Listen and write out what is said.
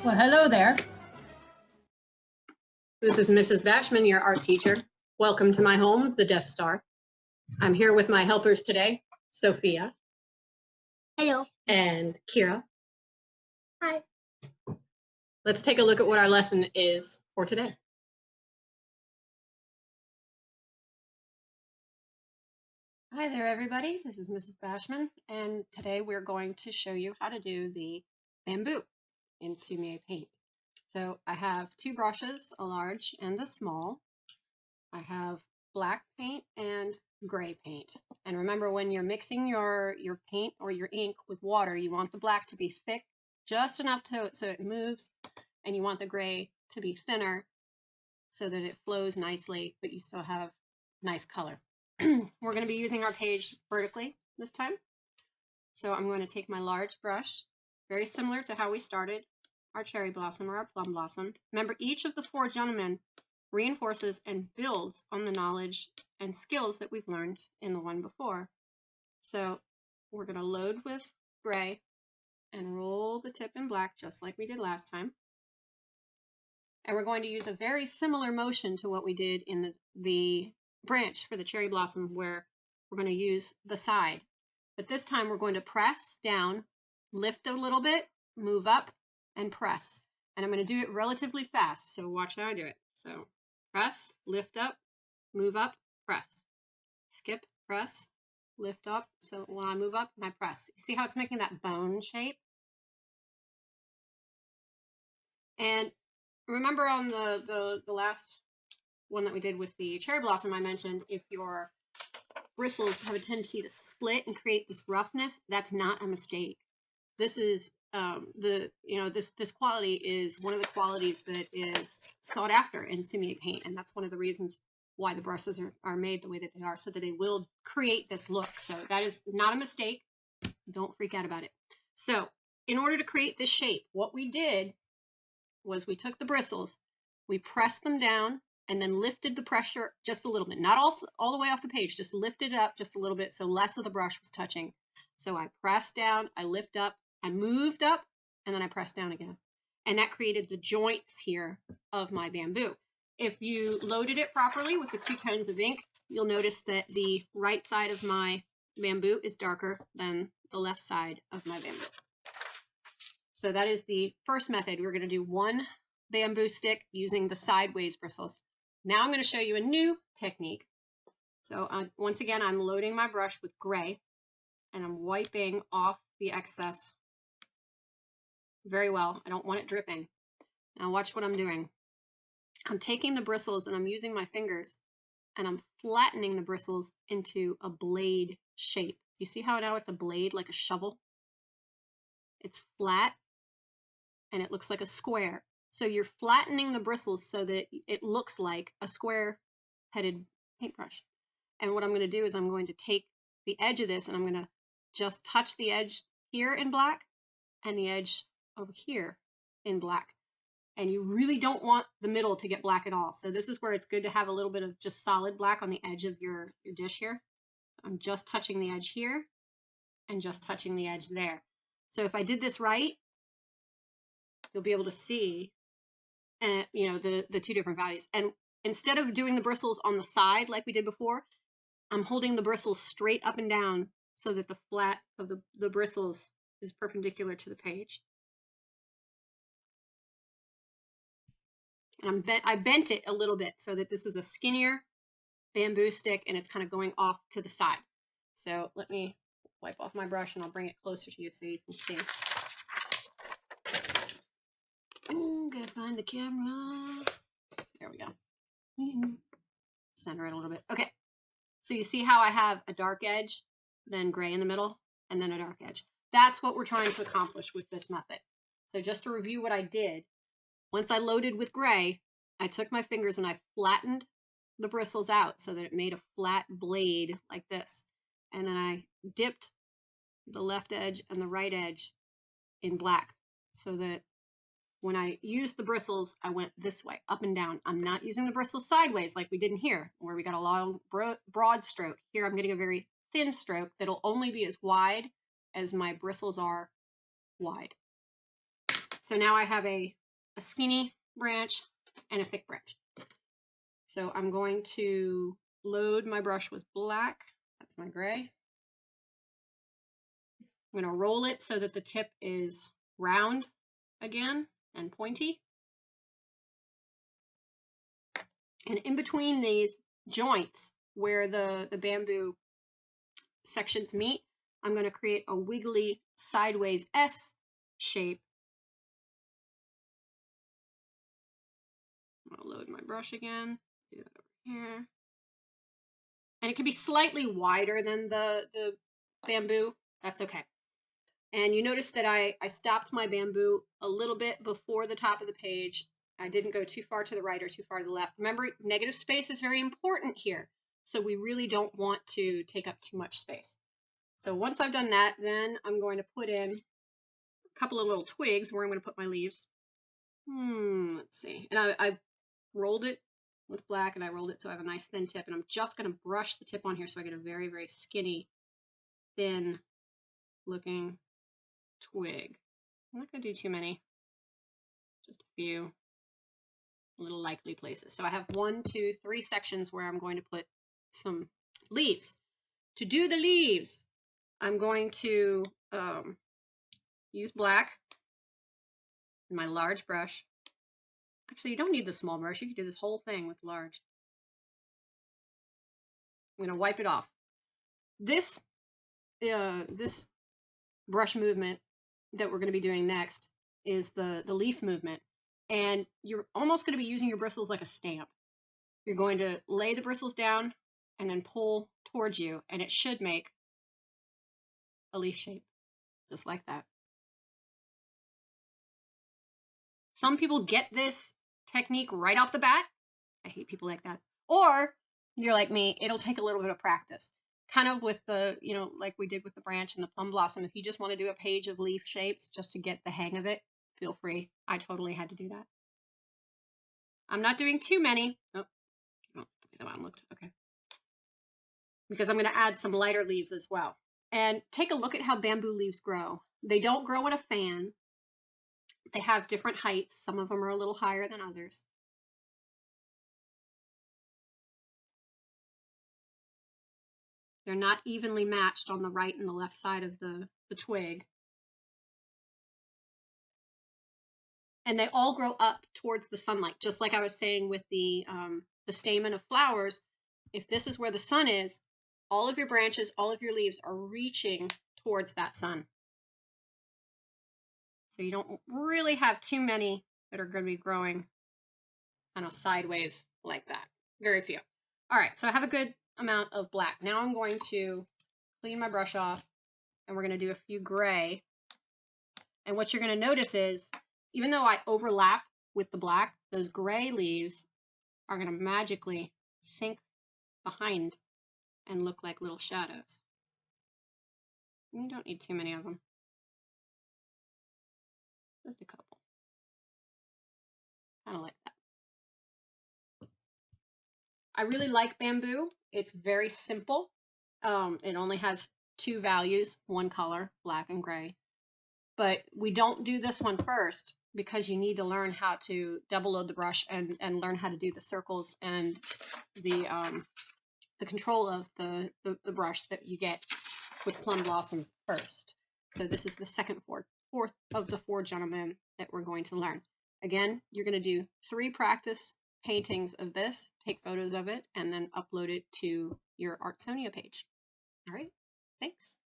Well, hello there. This is Mrs. Bashman, your art teacher. Welcome to my home, the Death Star. I'm here with my helpers today, Sophia. Hello. And Kira. Hi. Let's take a look at what our lesson is for today. Hi there, everybody. This is Mrs. Bashman, and today we're going to show you how to do the bamboo in Sumi-e paint. So I have two brushes, a large and a small. I have black paint and gray paint. And remember, when you're mixing your paint or your ink with water, you want the black to be thick, just enough so it moves, and you want the gray to be thinner so that it flows nicely, but you still have nice color. We're going to be using our page vertically this time. So I'm going to take my large brush, very similar to how we started our cherry blossom or our plum blossom. Remember, each of the four gentlemen reinforces and builds on the knowledge and skills that we've learned in the one before. So we're going to load with gray and roll the tip in black just like we did last time. And we're going to use a very similar motion to what we did in the branch for the cherry blossom, where we're going to use the side. But this time we're going to press down, lift a little bit, move up, and press. And I'm going to do it relatively fast, so watch how I do it. So press, lift up, move up, press. Skip, press, lift up. So when I move up and I press, you see how it's making that bone shape? And remember on the last one that we did with the cherry blossom, I mentioned if your bristles have a tendency to split and create this roughness, that's not a mistake. This is this quality is one of the qualities that is sought after in Sumi-e paint, and that's one of the reasons why the brushes are made the way that they are, so that they will create this look. So that is not a mistake. Don't freak out about it. So in order to create this shape, what we did was we took the bristles, we pressed them down, and then lifted the pressure just a little bit, not all the way off the page, just lifted it up just a little bit so less of the brush was touching. So I pressed down, I lift up, I moved up, and then I pressed down again. And that created the joints here of my bamboo. If you loaded it properly with the 2 tones of ink, you'll notice that the right side of my bamboo is darker than the left side of my bamboo. So that is the first method. We're going to do one bamboo stick using the sideways bristles. Now I'm going to show you a new technique. So once again, I'm loading my brush with gray and I'm wiping off the excess very well. I don't want it dripping. Now watch what I'm doing. I'm taking the bristles and I'm using my fingers and I'm flattening the bristles into a blade shape. You see how now it's a blade, like a shovel? It's flat and it looks like a square. So you're flattening the bristles so that it looks like a square-headed paintbrush. And what I'm going to do is I'm going to take the edge of this and I'm going to just touch the edge here in black and the edge over here in black. And you really don't want the middle to get black at all. So this is where it's good to have a little bit of just solid black on the edge of your dish here. I'm just touching the edge here and just touching the edge there. So if I did this right, you'll be able to see the 2 different values. And instead of doing the bristles on the side like we did before, I'm holding the bristles straight up and down so that the flat of the bristles is perpendicular to the page. And I bent it a little bit so that this is a skinnier bamboo stick and it's kind of going off to the side. So let me wipe off my brush and I'll bring it closer to you so you can see. Gotta find the camera. There we go. Center it a little bit. Okay. So you see how I have a dark edge, then gray in the middle, and then a dark edge. That's what we're trying to accomplish with this method. So just to review what I did, once I loaded with gray, I took my fingers and I flattened the bristles out so that it made a flat blade like this. And then I dipped the left edge and the right edge in black so that when I used the bristles, I went this way, up and down. I'm not using the bristles sideways like we did in here, where we got a long, broad stroke. Here I'm getting a very thin stroke that'll only be as wide as my bristles are wide. So now I have a skinny branch and a thick branch. So I'm going to load my brush with black. That's my gray. I'm going to roll it so that the tip is round again and pointy. And in between these joints where the bamboo sections meet, I'm going to create a wiggly sideways S shape. I'm going to load my brush again, do that over here. And it can be slightly wider than the bamboo. That's okay. And you notice that I stopped my bamboo a little bit before the top of the page. I didn't go too far to the right or too far to the left. Remember, negative space is very important here. So we really don't want to take up too much space. So once I've done that, then I'm going to put in a couple of little twigs where I'm going to put my leaves. Let's see. And I rolled it with black, and I rolled it so I have a nice thin tip. And I'm just going to brush the tip on here so I get a very, very skinny, thin looking twig. I'm not going to do too many, just a few little likely places. So I have 1, 2, 3 sections where I'm going to put some leaves. To do the leaves, I'm going to use black in my large brush. Actually, you don't need the small brush. You can do this whole thing with large. I'm going to wipe it off. This brush movement that we're going to be doing next is the leaf movement. And you're almost going to be using your bristles like a stamp. You're going to lay the bristles down and then pull towards you, and it should make a leaf shape, just like that. Some people get this technique right off the bat. I hate people like that. Or you're like me, it'll take a little bit of practice. Kind of with the, like we did with the branch and the plum blossom. If you just want to do a page of leaf shapes just to get the hang of it, feel free. I totally had to do that. I'm not doing too many. Oh, the one looked okay. Because I'm going to add some lighter leaves as well. And take a look at how bamboo leaves grow. They don't grow in a fan. They have different heights. Some of them are a little higher than others. They're not evenly matched on the right and the left side of the twig. And they all grow up towards the sunlight, just like I was saying with the stamen of flowers. If this is where the sun is, all of your branches, all of your leaves are reaching towards that sun. So you don't really have too many that are going to be growing kind of sideways like that. Very few. All right, so I have a good amount of black. Now I'm going to clean my brush off, and we're going to do a few gray. And what you're going to notice is, even though I overlap with the black, those gray leaves are going to magically sink behind and look like little shadows. You don't need too many of them. Just a couple. Kind of like that. I really like bamboo. It's very simple. It only has 2 values, 1 color, black and gray. But we don't do this one first because you need to learn how to double load the brush and learn how to do the circles and the control of the brush that you get with Plum Blossom first. So this is the fourth of the 4 gentlemen that we're going to learn. Again, you're going to do 3 practice paintings of this, take photos of it, and then upload it to your Artsonia page. All right, thanks.